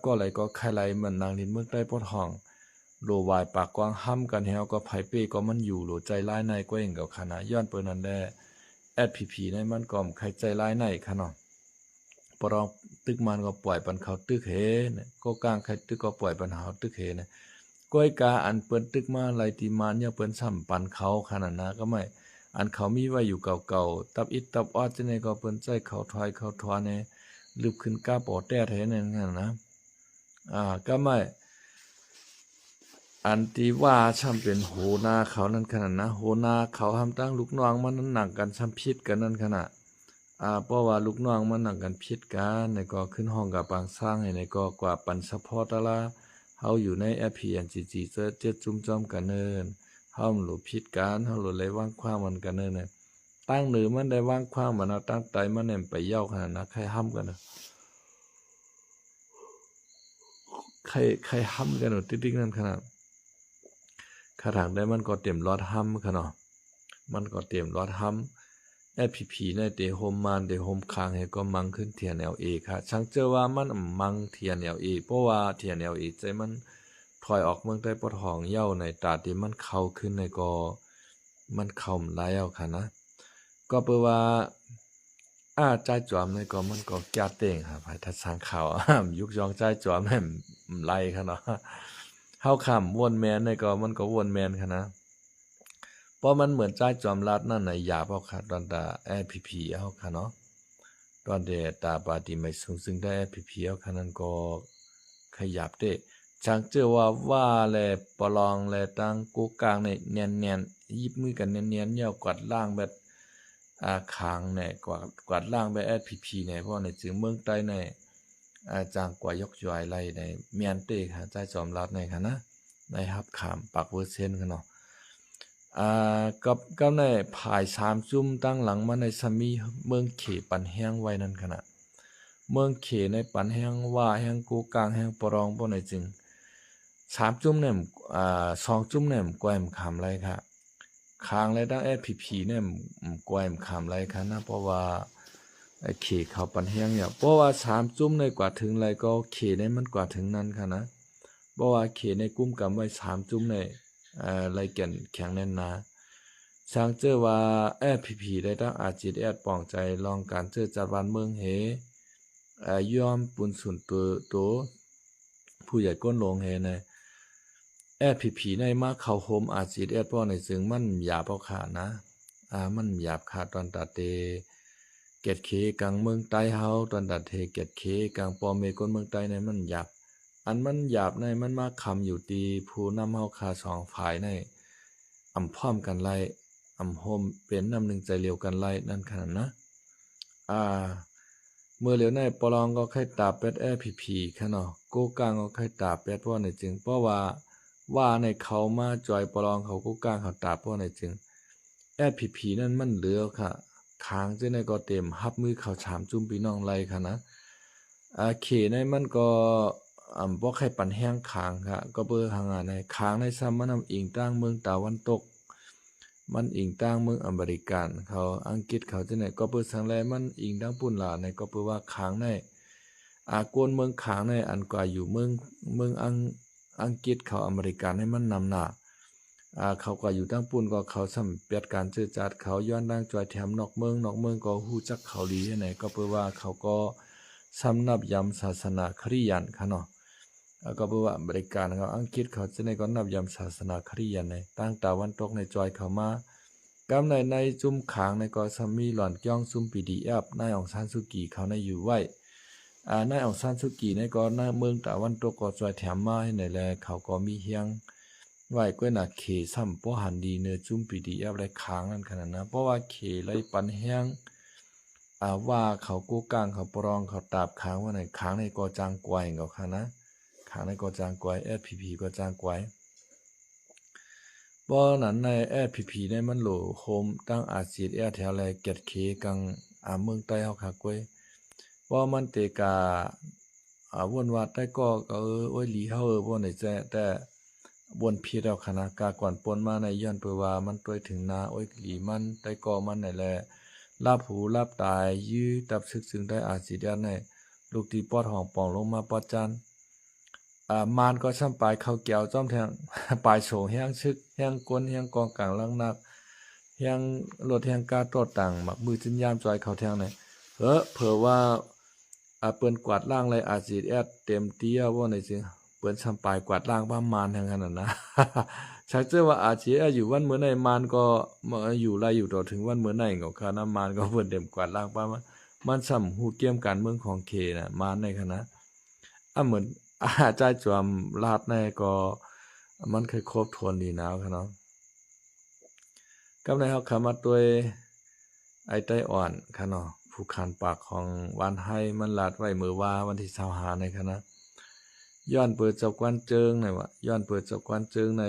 Speaker 1: ก็ไหลก็ใครไหลเหมือนนางลินเมืองใต้ปอดห้องโลวายปากกว้างห้ำกันเฮาก็ไผเป้ก็มันอยู่โลใจร้ายในก้อยกับค่ะนะย้อนเปิ้นนั้นได้แอดพีในมันก็ใครใจร้ายในค่ะเนาะปรองตึกมันก็ปล่อยปันเขาตึกเฮเนี่ยก็กลางใครตึกก็ปล่อยปันเขาตึกเฮเนี่ยก้อยกาอันเปิ้นตึกมาไหลตีมันเนี่ยเปิ้นซ้ำปันเขาขนาดนะก็ไม่อันเขามีไว้อยู่เก่าๆตับอิดตับออดจังได๋ก็เปิ้นใจเขาถอยเขาทอแน่ลึบขึ้นกาปอแต้แท้นั่นนะก็ไม่อันที่ว่าช่ำเป็นโหนาเขานั่นขนาดนะโหนาเขาทำตั้งลูกน้องมันนั้นหนักกันช่ำพิษกันนั่นขนาดเพราะว่าลูกน้องมันหนักกันพิษกันในก็ขึ้นห้องกับบางสร้างในก็กว่าปันซัพพอร์ตละเฮาอยู่ในแอป PNGG เจ็ดจุ่มจ้อมกันเนินเฮาหลุดพิษกันเฮาหลุดเลยว่างความมันกันเนินเนี่ยตั้งหรือมันได้ว่างความมันเอาตั้งใจมันเนี่ยไปเย้าขนาดนะใครห้ำกันนะใครห้ำกันหนูติ๊กๆนั่นขนาดข้าทางได้มันก็เต็มรอดห้ำค่ะเนาะมันก็เต็มรอดห้ำแอพีในเตโฮมมันเตโฮมค้างให้ก็มังขึ้นเทียน LA ค่ะช่างเจอว่ามันมังเทียน LA เพราะว่าเทียน LA ใจมันถอยออกเมืองใต้ปอดห้องเย้าในตาที่มันเข้าขึ้นในก็มันเข้าแล้วค่ะนะก็เปว่าใจจอมในก็มันก็แก้เต่งครับให้ทัดสร้างข่าวยุกยองใจจอมให้ไล่ค่ะเนาะเฮาข้ามวนแมนในก็มันก็วนแมนค่ะนะเพราะมันเหมือนใจจอมรัดนั่นน่ะหยาบเอาค่ะตอนตาพีเอาค่ะเนาะตอนเดตาปาติไม่ซึ่งได้พีเอาค่ะนั้นก็ขยับได้จังเจอว่าแลปลองแลตั้งกูกลางในเนียนๆยิบมือกันเนียนๆเหย่ากวาดล่างแบบคางเนี่ยกวาดล่างแบบเนี่ยเพราะในจึงเมืองใต้ในจางกว่ายกย่อยไรในเมียนเต้ค่ะใจจอมรัดในค่ะนะในฮับขามปักเวอร์เซนค่ะเนาะกับในภาย3จุ่มตั้งหลังมาในสมีเมืองเขปันแห้งไว้นั่นขณะเมืองเขในปันแห้งว่าแห้งกูกลางแห้งปรองบ่ในจึง3จุ่มเนี่ย2จุ่มเนี่ยกว่าแคำไรค่ะค้างและตั้งพีเนี่ยกว่าแคำไรค่ะนะเพราะว่าไอ้เขเขาปันแห้งเนี่ยเพราะว่า3จุ่มในกว่าถึงไรก็เขในมันกว่าถึงนั้นค่ะนะเพราะว่าเขในกุ้มกำไว้3จุ่มในไรแก่นแข็งแน่นนาช่างเจอว่าพีได้ตั้งอาจิตป้องใจลองการเจอจัดวันเมืองเฮยอมปุนสุนตัวผู้ใหญ่ก้นลงเฮในพีในมาเข้าโฮมอาจิตป้อในซึ่งมันหยาบเอาขานะมันหยาบขาดตอนตัดเตเกตเคกลางเมืองใต้เฮาตอนตัดเทเกตเคกลางปอเมก้นเมืองใต้ในมันหยาบอันมันหยาบในมันมาคำอยู่ตีผู้นำเฮาคา2ฝ่ายในพร้อมกันไล่โฮมเป็นนำหนึ่งใจเลียวกันไล่นั่นขนาดนะเมื่อเหลียวในปลองก็ค่อยตาเป็ดพีค่ะเนาะโกกลางก็ค่อยตาเป็ดเพราะในจึงเพราะว่าในเขามาจอยปลองเขาโกกลางเขาตาเพราะในจึงพีนั่นมันเหลือค่ะค้างจะในก็เต็มฮับมือเขาถามจุ่มพี่น้องไล่ค่ะนะเขในมันก็บ่ใครปันแห้งค้างค่ะก็เบอร์หางานในค้างในซ้ำมันนำอิงตั้งเมืองตะวันตกมันอิงตั้งเมืองอเมริกันเขาอังกฤษเขาจะไหนก็เปิดสังแลมันอิงตั้งปุ่นหลาในก็เปิดว่าค้างในกวนเมืองค้างในอันกว่าอยู่เมืองอังกฤษเขาอเมริกันให้มันนำหน้า เขาก็อยู่ตั้งปุ่นก็เขาสำเปียดการเจอจัดเขาย้อนดังจอยแถมนอกเมืองก็ฮู้จักเขาลีไหนก็เพื่อว่าเขาก็สำนับยำศาสนาคริยันค่ะเนาะก็เพื่อว่าบริการเขาอังกฤษเขาจะในก็นับยำศาสนาคริยันในตั้งตะวันตกในจอยเขามากำในจุ่มขางในก็สมีหล่อนก้องซุ่มปีดีแอบนายองซานสุกีเขาในอยู่ไว้นายองซานสุกีในก็หน้าเมืองตะวันตกก็จอยแถมมาให้ไหนแลเขาก็มีเฮียงไว้ก็น่ะเขซ้ำป้อหันดีเนื้อจุ่มปีดีแอบไรค้างนั่นขนาดนะเพราะว่าเขไรปันเฮียงว่าเขากู้กลางเขาปรองเขาตาบค้างว่าไหนค้างในก็จางกวยเขาค่ะนะค้างในก็จางกวยFPPก็จางกวยบ่นั้นในFPPได้มันโหลโฮมตั้งอาซีดแถวแลเก็ดเคกังเมืองใต้เฮาค่ะกวยบ่มันเตกาวนว่าใต้ก็โอ้ยหลีเฮาบ่ได้แต่บนพี่เราคณะกากวนปนมาในย้อนเปือว่ามันต้วยถึงนาโอ้ยหลีมันได้ก็มันไหนแลลาบหูลาบตายยื้อตับซึกซึ่งได้อาสิเดียนในลูกตีปอดห้องป่องลงมาปอดจันมานก็ช่ำปลายเข้าแก้วจ้อมแทงปลายโฉแห้งชึกแห้งก้นแห้งกองกลางลังนักแห้งรถแห้งกาโตดต่างหมักมือจิ้นยามจอยเขาแทงในเผื่อว่าเปิ้นกวาดล่างเลยอาสิเต็มเตี้ยว่าในจริงเปิ้นซ้ำปลายกวาดล่างบ้ามานทางขนาดนะชักเจอว่าอาชีอยู่วันเมื่อไหนมานก็มาอยู่ไล่อยู่ต่อถึงวันเมื่อไหนก็คณะมานก็เปิ้นเต็มกวาดล่างบ้ามันซ้ำฮู้เกี่ยมการเมืองของเคน่ะมานในคณะเหมือนใจจวมลาดในก็มันเคยครบทวนดีหนาวค่ะเนาะกับในเฮาขามาด้วยไอ้ไต้อ่อนค่ะเนาะผู้คันปากของวันให้มันลาดไว้มือว่าวันที่25ในคณะย้อนเปิดเจ้ากวนเจิงในว่าย้อนเปิดเจ้ากวนเจิงใน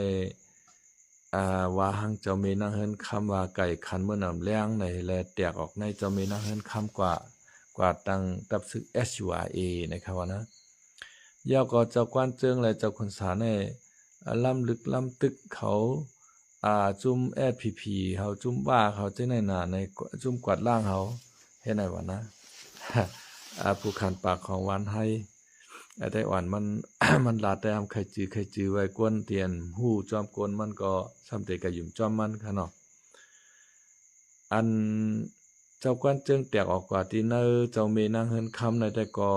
Speaker 1: ว่าหังเจ้าเมนังเฮินคำว่าไก่ขันเมื่อนำแรงในแลแตกออกในเจ้าเมนังเฮินคำกว่าตั้งตับซึก SURA นะครับว่านะยาวก็เจ้ากวนเจิงและเจ้าคนสาในล้ำลึกล้ำตึกเขาจุ่ม SPP เขาจุ่มบ้าเขาเจ้าในหน้าในจุ่มกวาดล่างเขาเฮ็ดไหนวะนะผู้ขันปากของวันให้ไต้หวันมัน มันลาแต่ใครจื้อไว้กวนเตียนฮู้จอมกวนมันก็ซ้ำเตกะยุ่มจอมมันค่ะเนาะอันเจ้ากวนเจิงแตกออกกว่าที่เนอเจ้าเมนางเฮินคำในแต่ก็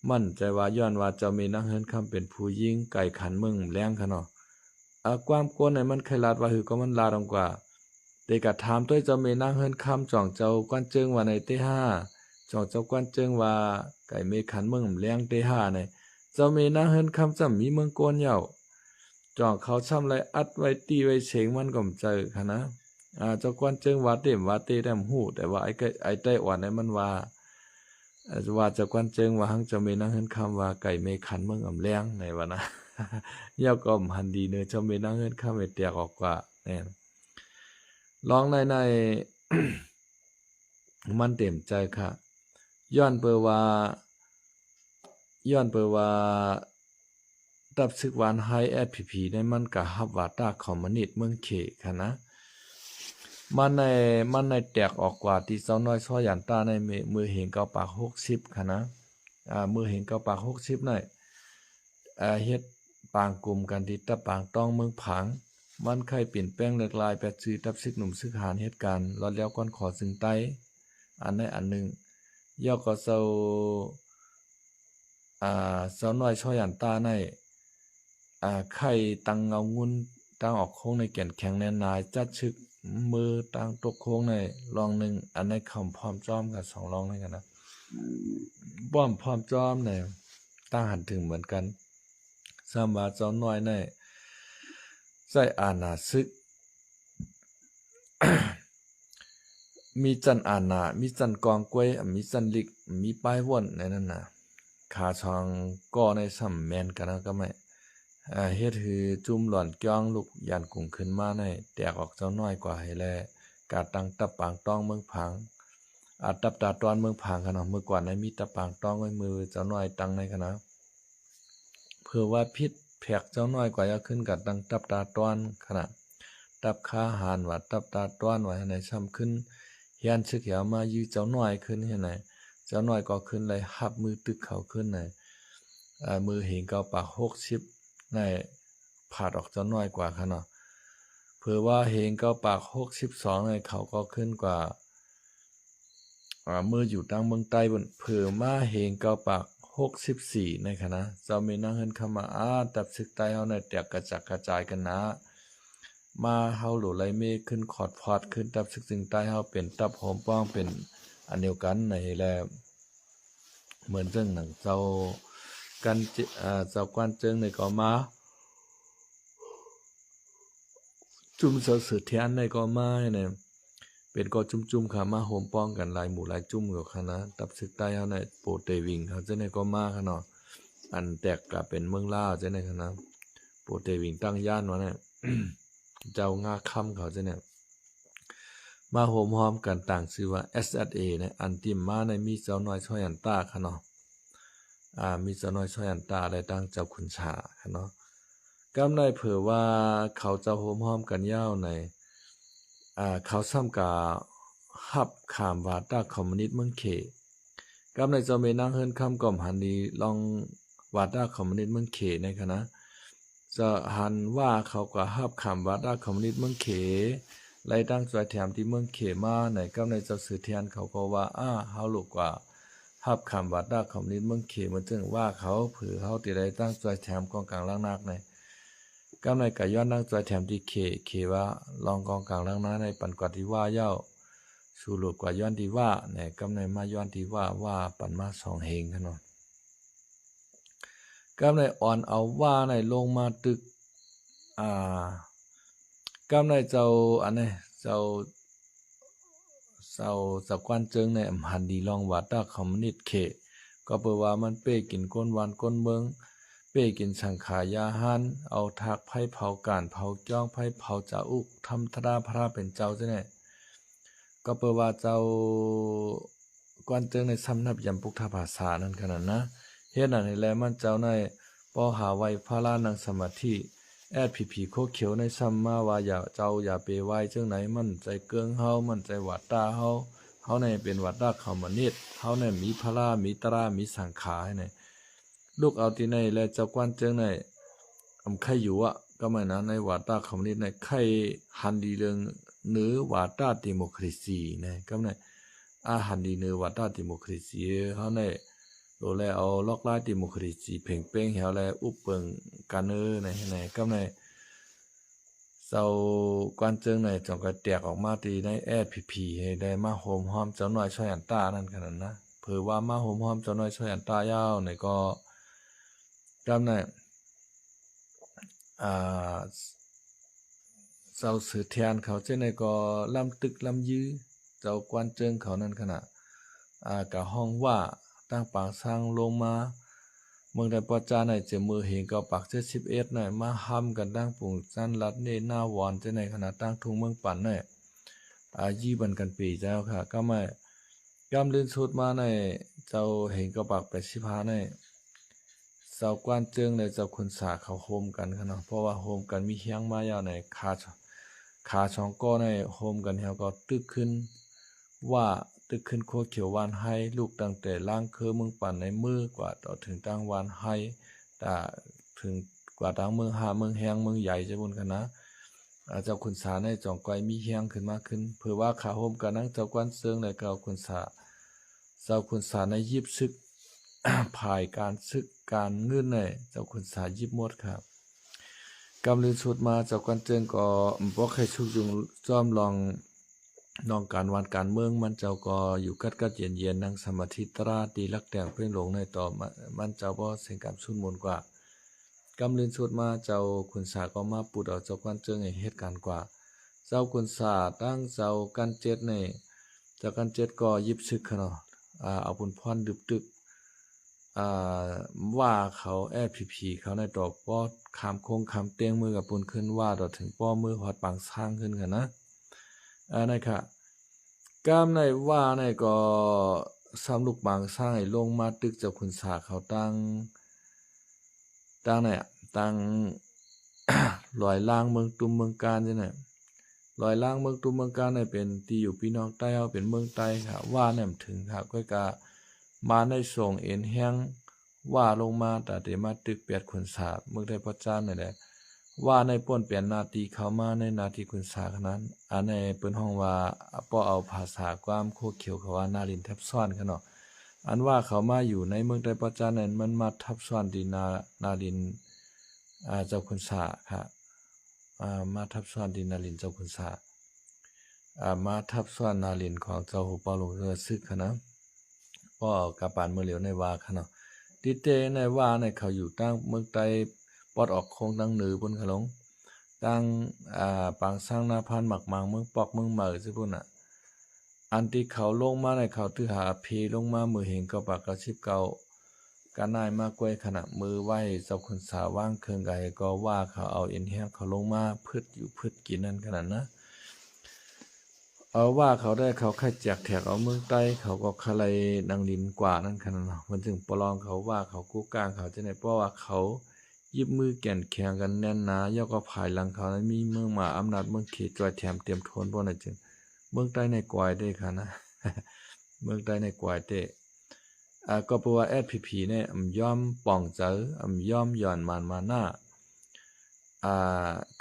Speaker 1: มั่นใจว่าย้อนว่าเจ้าเมนางเฮินคำเป็นผู้หญิงไก่ขันเมืองแรงค่ะเนาะความกวนในมันเคยลาดว่าหือก็มันลาดงกว่าแต่กะถามด้วยเจ้าเมนางเฮินคำจ่องเจ้ากวนเจิงว่าในเต5จ่องเจ้ากวนเจิงว่าไก่เมขันเมืองแรงเต5ในเจ้าเมนางเฮินคำจำมีเมืองโกนเหย่าจ่องเขาช้ำไรอัดไว้ตีไว้เฉงมันก็เจอค่ะนะเจ้ากวนเจิงว่าเต็มว่าเตแต้มหูแต่ว่าไอ้ไต้หวันนั้นมันว่าเจ้ากวนเจิงว่าหังเจ้าเมนางเฮินคำว่าไก่เมขันเมืองอำแรงในว่านะยาวก็หันดีเนอเจ้าเมนางเฮินคำเตียกออกกว่าแน่ลองใน มันเต็มใจค่ะย้อนเปว่าตับซึกวานไฮFPPได้มันกะฮับว่าตาคอมมิวนิสต์เมืองเขค่ะนะมันในแตกออกกว่าที่เจ้าน้อยซ้อยันตาในมือเห็นเก้าปาก60ค่ะนะมือเห็นเก้าปาก60หน่อยเฮ็ดปางกลุ่มกันที่ตะปางต้องเมืองผังมันเคยเปลี่ยนแปลงเลือกลายแปดชื่อตับซึกหนุ่มซึกหารเหตุการณ์รอดแล้วก่อนขอซึ่งไต้อันใดอันหนึ่งย่อก็เจ้าน้อยซ้อยันตาในไข่ตังเงางุนตั้งออกโค้งในแก่นแข็งแน่นายจัดชึกมือตั้งตกโค้งในรองหนึ่งอันในคำพร้อมจอมกับ2รองด้วยกันนะป้อมพร้อมจอมในตั้งหันถึงเหมือนกันสามบาเจ้าน้อยในใส่อาณาซึก มีจันอาณามีจันกองกล้วยมีจันลิกมีป้ายว่นในนั้นน่ะขาช่องก่อในสัมแมนกันนะก็ไม่เฮ็ดคือจุ่มหล่อนจ้องลูกยันกุ่งขึ้นมาในแตกออกเจ้าน้อยกว่าให้แลกาตั้งตับปางต้องเมืองผังตับตาตอนเมืองผังขนาดเมื่อก่อนในมีตับปางต้องไว้มือเจ้าน้อยตั้งในขณะเพื่อว่าพิษแผกเจ้าน้อยกว่าจะขึ้นกับตั้งตับตาตอนขณะตับขาหานว่าตับตาตอนไว้ให้ในซ้ำขึ้นเฮียนชึกเหี่ยวมายื้อเจ้าน้อยขึ้นให้ไหนเจ้าน้อยก็ขึ้นเลยหับมือตึกเขาขึ้นในมือเห็นเก้าปาก60ในผาดออกเจ้าน้อยกว่าค่ะเนาะ ผื่อว่าเฮงเก้าปาก62เนี่ยเขาก็ขึ้นกว่าเมื่ออยู่ตั้งเมืองใต้บนเผื่อมาเฮงเก้าปาก64ในคณะเจ้ามีนั่งเฮินเข้ามาตับศึกใต้เฮาในแตกกระจัดกระจายกันนะมาเฮาหลุไหลเมฆขึ้นขอดพอดขึ้นตับศึกจึงใต้เฮาเป็นตับหอมป้องเป็นอันเดียวกันในแลเหมือนเรื่องหนังเจ้ากันเจ้ากวนเจิงในก็มาจุ่มเสือเทียนในก็มาเนี่ยเป็นก็จุ่มๆค่ะมาโฮมป้องกันหลายหมู่หลายจุ่มกับคณะตับศึกใต้เฮาในโปเตวิงเขาจะในก็มาค่ะเนาะอันแตกกลับเป็นเมืองลาวจะในคณะโปเตวิงตั้งย่านว่าเนี่ย เจ้างาค่ำเขาจะเนี่ยมาโฮมหอมกันต่างชื่อว่า SSA เนี่ยอันติมมาในมีเจ้าน้อยช่อยอันตาค่ะเนาะมีเจ้าน้อยช่อยอันตาได้ตั้งเจ้าขุนชาค่ะเนาะกำได้เผื่อว่าเขาจะโฮมหอมกันยาวในเขาซ้ำกาฮับขามวาตาคอมมิวนิสต์เมืองเขกำในเจ้าเมนั่งเฮิรนคำก่อมหันดีลองวาตาคอมมิวนิสต์เมืองเขในคณะจะหันว่าเขาก็ฮับขามวาตาคอมมิวนิสต์เมืองเขไล่ตั้งใจแถมที่เมืองเขมาในกำในเจ้าสื่อเทียนเขาก็ว่าเฮาลูกกว่าฮับขามวาตาคอมมิวนิสต์เมืองเขมันจึงว่าเขาเผื่อเขาติได้ตั้งใจแถมกองกลางล่างนักในกำในกะย้อนนั่งใจแถมที่เขว่าลองกองกลางล่างนักในปันกว่าที่ว่าเย้าสู่หลุดกว่าย้อนที่ว่าเนี่ยกำในมาย้อนที่ว่าปันมาสองเฮงขนาดกำในอ่อนเอาว่าในลงมาตึกกำในเจ้าอันนี้เจ้าสักวันเจิงในอำหันดีลองวาตาคอมมิวนิสต์เขก็เปิดว่ามันเป้กินก้นวันก้นเมืองเป้กินสังขายาหันเอาทักไผ่เผาการเผาจ้องไผ่เผาจ่าอุกทำธดาพระเป็นเจ้าจะเนี่ยก็เปิดว่าเจ้ากวนเจิงในสำนับยำปุกทาภาษานั่นขนาดนะเฮ็ดนั่นให้แลมันเจ้าในปอหาไว้พระลานังสมาธิผีโคเขียวในซัมมาว่าอย่าไปไว้จังไหนมันใจเกิงเฮามันใจวัดตาเฮาในเป็นวัดตาคอมมิวนิสต์เฮาในมีพระมีตรามีสังขารในลูกเอาที่ในและเจ้ากวนเจิงในใครอยู่ก็ไม่นะในวัดตาคอมมิวนิสต์ในใครหันดีเรื่องเนื้อวัดตาดิโมคราซีในก็ในหันดีเนื้อวัดตาดิโมคราซีเฮาในโดแลเอาล็อกไล่ดิโมคราซีเพ่งเป้งเฮาแลอุปเปิงกันในก็ในเจ้ากวนเจิงในจงก็แตกออกมาตีในให้ได้มาโฮมหอมเจ้าน้อยช่วยอันตานั่นขนาดนะเผื่อว่ามาโฮมหอมเจ้าน้อยช่วยอันตายาวในก็กำในเจ้าสือเทียนเขาเจ้าในก็ลำตึกลำยื้อเจ้ากวนเจิงเขานั่นขนาดกะห้องว่าตั้งปางสร้างลงมาเมืองใดปอจาในเจมือเห็นก็ปัก71ในมาห้ำกันตั้งปุ่งจันลัดเนหน้าวอนเจ้าในขณะตั้งทุ่งเมืองปั่นในยี่บันกันปีเจ้าค่ะก็ไม่กำลื่นสุดมาในเจ้าเห็นก็ปัก85ในเจ้ากวนเจิงในเจ้าคุณสาเขาโฮมกันค่ะเนาะเพราะว่าโฮมกันมีเฮียงมายาวในขาช่องก็ในโฮมกันเฮาก็ตึกขึ้นว่าตึกขึ้นโคเขียววานให้ลูกตั้งแต่ล่างคือเมืองปั่นในมือกว่าต่อถึงตั้งวานให้แต่ถึงกว่าตั้งเมืองหาเมืองแหงเมืองใหญ่จะบุญกันนะเจ้าคุณสาในจองก้อยมีแหงขึ้นมาขึ้นเพื่อว่าขาโฮมกันนั่งเจ้ากวนเซิงในเก่าคุณสาเจ้าคุณสาในยิบซึก ภายการซึกการเงินในเจ้าคุณสายิบหมดครับกำลือสุดมาเจ้ากวนเจิงก็บ่เคยชุกยุงจอมลองน้องการวันการเมืองมันเจ้าก็อยู่กัดเย็นๆนั่งสมาธิตราตีลักแต่งเพ่งหลงในต่อมันเจ้าบ่เสียงกับชุนมนกว่ากำลืนสุดมาเจ้าคุณสาก็มาปุดเอาเจ้ากวนเจิงให้เหตุการณ์กว่าเจ้าคุณสาตั้งเจ้ากันเจ็ดในเจ้ากันเจ็ดก็ยิบซึกเนาะเอาบุญพรดึบตึกว่าเขาเขาในดอกป้อคามโคงคามเตียงมือกับปุนขึ้นว่าต่อถึงป้อมือหอดปังสร้างขึ้นกันนะนั่นค่ะกามในว่าในก็ซ้ำลูกบางสร้างให้ลงมาตึกเจ้าคุณสาเขาตั้งเนี่ยตั้ง ลอยล่างเมืองตุมเมืองการใช่ไหมลอยล่างเมืองตุมเมืองการเนี่ยเป็นที่อยู่พี่น้องใต้เอาเป็นเมืองใต้ค่ะว่าเนี่ยถึงค่ะก็กะมาในส่งเอ็นแห้งว่าลงมาแต่เดี๋ยวมาตึกเปียดขุนสาเมืองไทยพระเจ้าเนี่ยแหละ ว่าในป่นเปลี่ยนนาทีเข้ามาในนาทีคุณสาขนั้นอันในเปิ้นห้องว่าป้อเอาภาษาความโคเขียวเขาว่านาลินทับซ้อนกันเนาะอันว่าเขามาอยู่ในเมืองไต้ปอจานั้นมันมาทับซ้อนดีนาลินเจ้าคุณสาค่ะมาทับซ้อนดีนาลินเจ้าคุณสามาทับซ้อนนาลินของเจ้าหูเปาหลงเรือซึกค่ะนะป้อเอากระปานเมื่อเหลียวในว่าค่ะเนาะดิเตในว่าในเขาอยู่ตั้งเมืองไต้ปอดออกโคงตั้งเหนือบนขลงตั้งปางสร้างนาพันหมักมังเมืองปอกเมืองเหมือซิพุ่นอันที่เขาลงมาในเขาถือหาเพลงมามือเห็นก็ปากกระชิบเก่าการนายมากกวยขณะมือไหวเจ้าคนสาว่างเคืองไก่ก็ว่าเขาเอาเอ็นแห้งเขาลงมาพืชอยู่พืชกินนั่นขนาดนะเอาว่าเขาได้เขาแค่แจกแถกเอาเมืองใต้เขาก็คลายนางลินกว่านั่นขนาดนะมันถึงปลองเขาว่าเขากู้กลางเขาจะไหนเพราะว่าเขายิบมือแก่นแข็งกันแน่นหนาย่อก็ภายหลังเขานั้นมีเมืองมาอำนาจเมืองเขตจอยแถมเตรียมทนพวกนั้นจึงเมืองใต้ในกวายได้ค่ะนะ เมืองใต้ในกวายเตก็เพราะว่า SPP เนี่ยย่อมป่องเจอย่อมหย่อนมันมาหน้า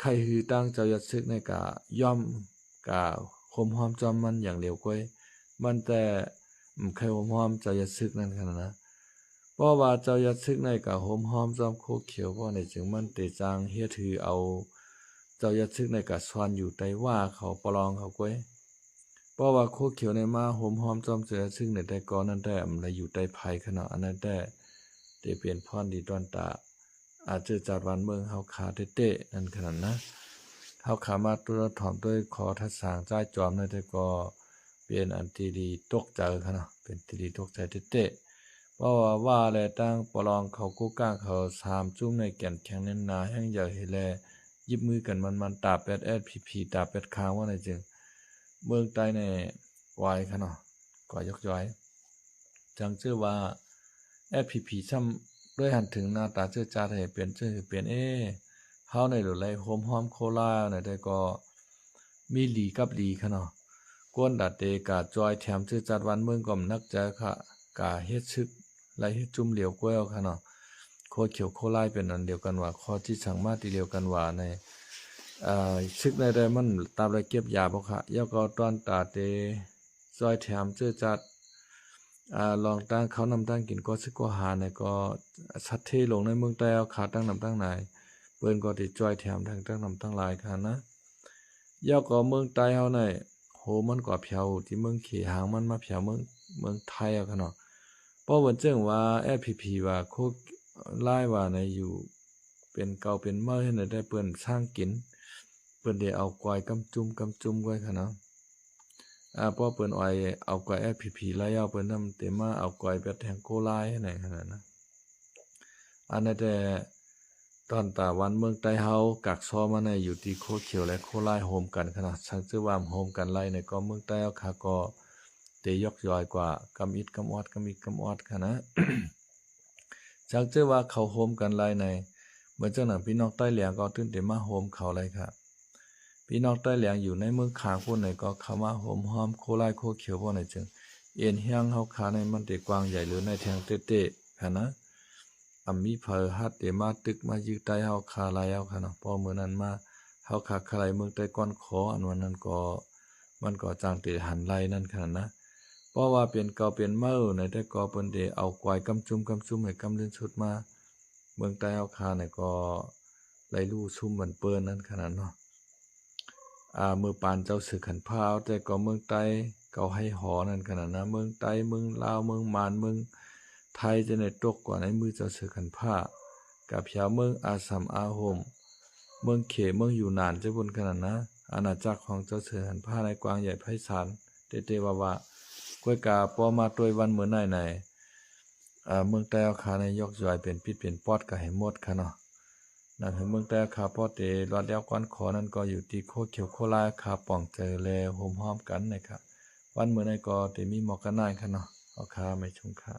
Speaker 1: ใครคือตั้งเจ้ายัดซึกในกะย่อมกะคมหอมจอมมันอย่างเร็วกว่ามันแต่ใครคมหอมเจ้ายัดซึกนั่นขนาดนะเพราะว่าเจ้ายัดซึกในกะหอมหอมจอมโคเขียวเพราะในจึงมันเตจางเฮียถือเอาเจ้ายัดซึกในกะสวนอยู่ไต้ว่าเขาปลองเขากวยเพราะว่าโคเขียวในมาหอมหอมจอมเสือซึ่งในแต่ก่อนนั้นแต่อะไรอยู่ใต้ภัยขนาดอันนั้นแต่เปลี่ยนพรดีตอนตาอาจจะจัดวันเมืองเฮาขาเตะนั่นขนาดนะเฮาขามาตัวถ่อมด้วยขอทัดสางใจจอมในแต่ก็เปลี่ยนอันตีดีตกใจขนาดเป็นตีดีตกใจเตะเพราะว่าแลตั้งปลองเขากู้ก้างเขาสามจุ้มในแก่นแข็งเน้นนาแห้งอยากเห็นแลยิบมือกันมันตาแปดSPPตาแปดค้างว่าในจึงเมืองใต้ในวายค่ะเนาะก่อยกย้อยจังชื่อว่า SPP ซ้ำด้วยหันถึงหน้าตาเชื่อจาให้เปลี่ยนชื่อเปลี่ยนเฮาในหรือไรโฮมหอมโคลาในได้ก็มีหลีกับหลีค่ะเนาะกวนดัดเตกาจอยแถมชื่อจัดวันเมืองก็นักใจค่ะกาเฮ็ดชึกไรเฮ็ดจุ่มเหลียวก้วยค่ะเนาะโคเขียวโคลายเป็นอันเดียวกันว่าข้อที่สั่งมาตีเดียวกันว่าในซึกในได้มันตามไรเก็บยาบ่ค่ะยาก็ตอนตาเตซอยแถมเจื้อจัดลองตั้งเขานำตั้งกินก็ซึกก็หาในก็สัตเทลงในเมืองใต้เอาขาตั้งนำตั้งไหนเปิ้นก็ติจอยแถมทั้งตั้งนำตั้งหลายค่ะนะยาก็เมืองใต้เฮาในโหมันกว่าเพียวที่เมืองเขหางมันมาเพียวเมืองไทยอะค่ะเนาะเพราะว่าเจ้งว่า FPP ว่าโคไล่ว่าในอยู่เป็นเก่าเป็นเมื่อให้ได้เปิ้นสร้างกินเปิ้นได้เอากวายกำจุ่มไว้ค่ะเนาะเพราะเปิ้นอ้อยเอากวาย FPP ไล่เอาเปิ้นนำเต็มมาเอากวายแบบแทงโกไลให้ไหนขนาดนะอันนั้นแต่ตอนตาวันเมืองใต้เฮากักซอมาในอยู่ที่โคเขียวและโคไลโฮมกันขนาดสังชื่อว่าโฮมกันไล่ในก็เมืองใต้เอาค่ะก็เตยกย่อยกว่ากำอิดกำออดค่ะนะ จักเจอว่าเขาโฮมกันไล่ในเมื่อเจ้าหนังพี่น้องใต้เหลียงก็ตื่นเต็มมาโฮมเขาเลยค่ะพี่น้องใต้เหลียงอยู่ในเมืองขางพวกไหนก็เข้ามาโฮมหอมโคไลโคเขียวพวกไหนจึงเอ็นเฮียงเฮาขาในมันเตกว้างใหญ่หรือในแทงเตะค่ะนะมีเพอฮัดเตมาตึกมายื้อใต้เฮาขาลายเอาค่ะเนาะพอมื้อนั้นมาเฮาขาคลายเมืองใต้ก้อนขออันวันนั้นก็มันก็จางเตหันไล่นั่นค่ะนะเพราะว่าเป็นเก่าเป็นเมื่อในแต่ก็เปิ้นได้เอากวายกำจุ่มให้กำเล่นสุดมาเมืองใต้เอาคาเนี่ยก็ไล่ลู่ซุ่มมันเปิ้นนั่นขนาดเนาะมือปานเจ้าสึกขันพาวแต่ก็เมืองใต้เก่าให้หอนั่นขนาดนะเมืองใต้เมืองลาวเมืองมานเมืองไทยจะในตกกว่าในมือเจ้าสึกขันผ้ากับเพียวเมืองอาสัมอาโฮมเมืองเขเมืองอยู่นานจะบนขนาดนะอาณาจักรของเจ้าสึกขันผ้าในกวางใหญ่ไพศาลเตว่ากวยกาปอมาตวยวันเหมือนไหนเมืองใต้เอาขาในยกย่อยเป็นพิษเป็นปอดก็ให้หมดค่ะเนาะนั่นคือเมืองใต้ขาปอดเตรอดแล้วก้อนขอนั่นก็อยู่ที่โคเขียวโคลาขาป่องเจอแลโฮมหอมกันนะครับวันเหมือนไหนก็เตมีหมอกกันนายค่ะเนาะเอาขาไม่ชงค่ะ